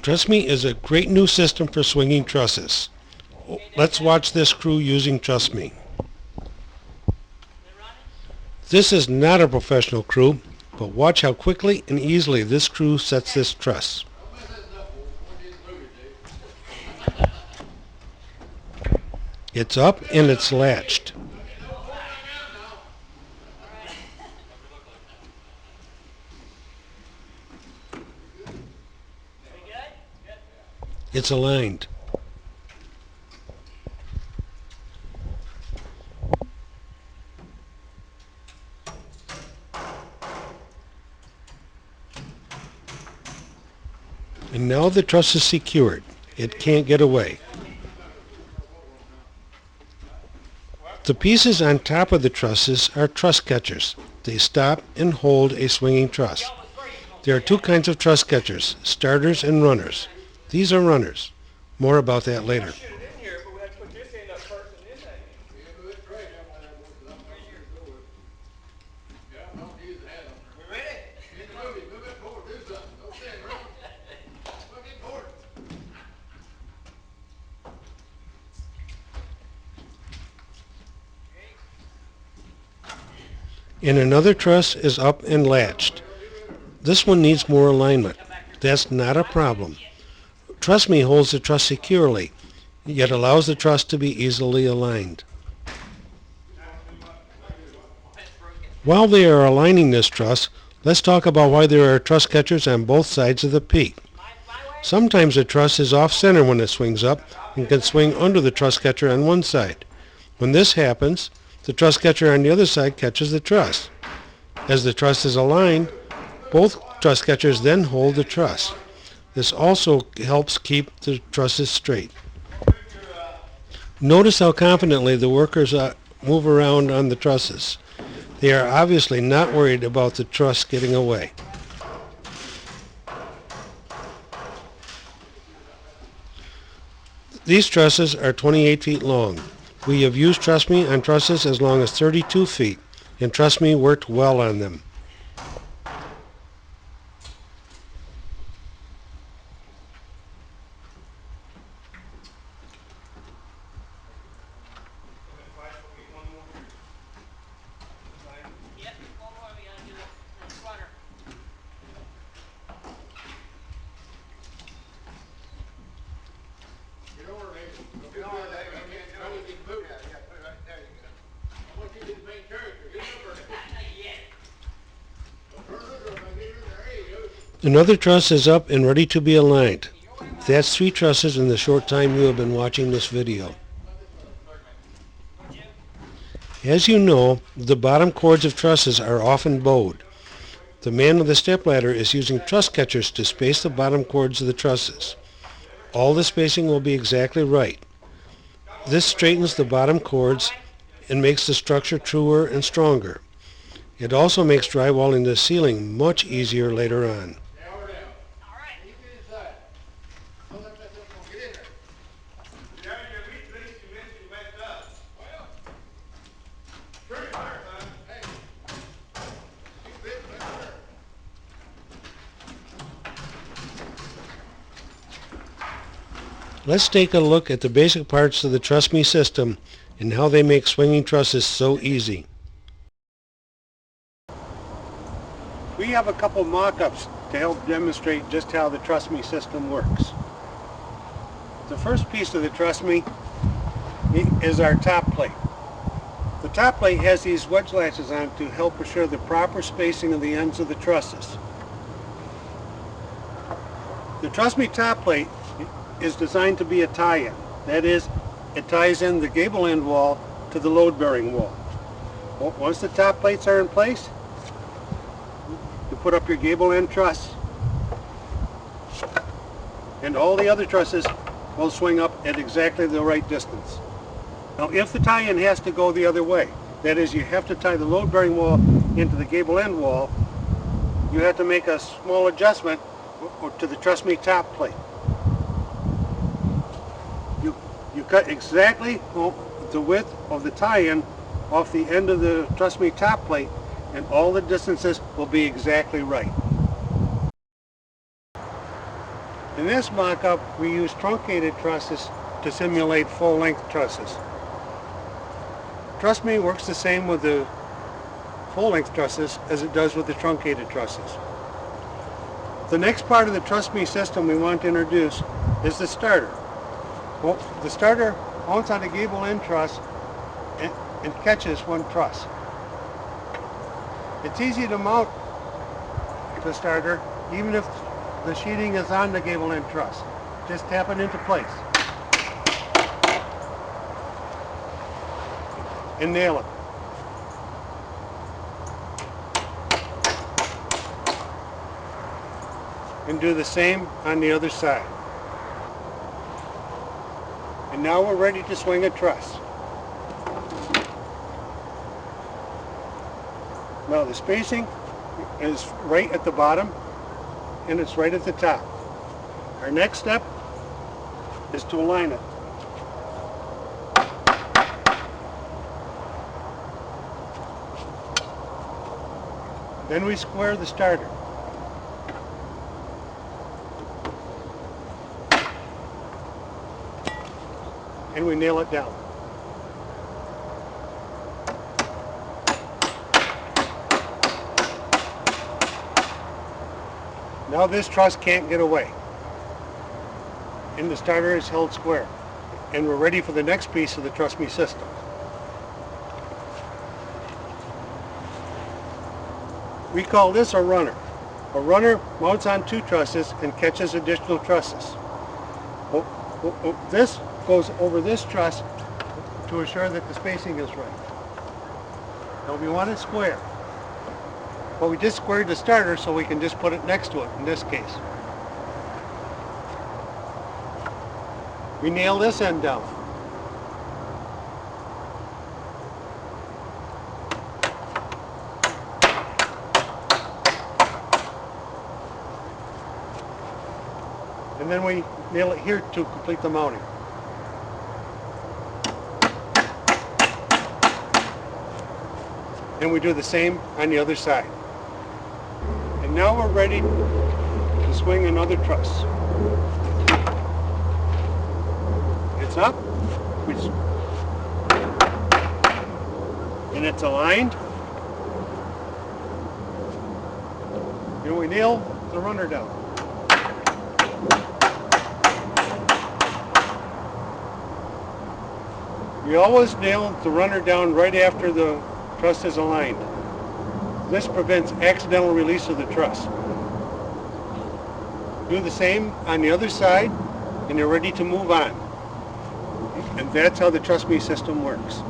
Truss-Me is a great new system for swinging trusses. Let's watch this crew using Truss-Me. This is not a professional crew, but watch how quickly and easily this crew sets this truss. It's up and it's latched. It's aligned. And now the truss is secured. It can't get away. The pieces on top of the trusses are truss catchers. They stop and hold a swinging truss. There are two kinds of truss catchers, starters and runners. These are runners. More about that later. And another truss is up and latched. This one needs more alignment. That's not a problem. Truss-Me holds the truss securely, yet allows the truss to be easily aligned. While they are aligning this truss, let's talk about why there are truss catchers on both sides of the peak. Sometimes the truss is off-center when it swings up and can swing under the truss catcher on one side. When this happens, the truss catcher on the other side catches the truss. As the truss is aligned, both truss catchers then hold the truss. This also helps keep the trusses straight. Notice how confidently the workers move around on the trusses. They are obviously not worried about the truss getting away. These trusses are 28 feet long. We have used Truss-Me on trusses as long as 32 feet, and Truss-Me worked well on them. Another truss is up and ready to be aligned. That's 3 trusses in the short time you have been watching this video. As you know, the bottom cords of trusses are often bowed. The man with the stepladder is using truss catchers to space the bottom cords of the trusses. All the spacing will be exactly right. This straightens the bottom cords and makes the structure truer and stronger. It also makes drywalling the ceiling much easier later on. Let's take a look at the basic parts of the Truss-Me system and how they make swinging trusses so easy. We have a couple mock-ups to help demonstrate just how the Truss-Me system works. The first piece of the Truss-Me is our top plate. The top plate has these wedge latches on to help assure the proper spacing of the ends of the trusses. The Truss-Me top plate is designed to be a tie-in. That is, it ties in the gable end wall to the load-bearing wall. Once the top plates are in place, you put up your gable end truss, and all the other trusses will swing up at exactly the right distance. Now, if the tie-in has to go the other way, that is, you have to tie the load-bearing wall into the gable end wall, you have to make a small adjustment to the Truss-Me top plate. You cut exactly the width of the tie-in off the end of the Truss-Me top plate, and all the distances will be exactly right. In this mock-up, we use truncated trusses to simulate full-length trusses. Truss-Me works the same with the full-length trusses as it does with the truncated trusses. The next part of the Truss-Me system we want to introduce is the starter. Well, the starter mounts on a gable end truss and catches one truss. It's easy to mount the starter even if the sheeting is on the gable end truss. Just tap it into place and nail it. And do the same on the other side. And now we're ready to swing a truss. Now the spacing is right at the bottom and it's right at the top. Our next step is to align it. Then we square the starter. And we nail it down. Now this truss can't get away. And the starter is held square. And we're ready for the next piece of the Truss-Me system. We call this a runner. A runner mounts on two trusses and catches additional trusses. This goes over this truss to assure that the spacing is right. Now we want it square. But we just squared the starter so we can just put it next to it in this case. We nail this end down. And then we nail it here to complete the mounting. And we do the same on the other side. And now we're ready to swing another truss. It's up, and it's aligned. And we nail the runner down. We always nail the runner down right after the truss is aligned. This prevents accidental release of the truss. Do the same on the other side and you're ready to move on. And that's how the Truss-Me system works.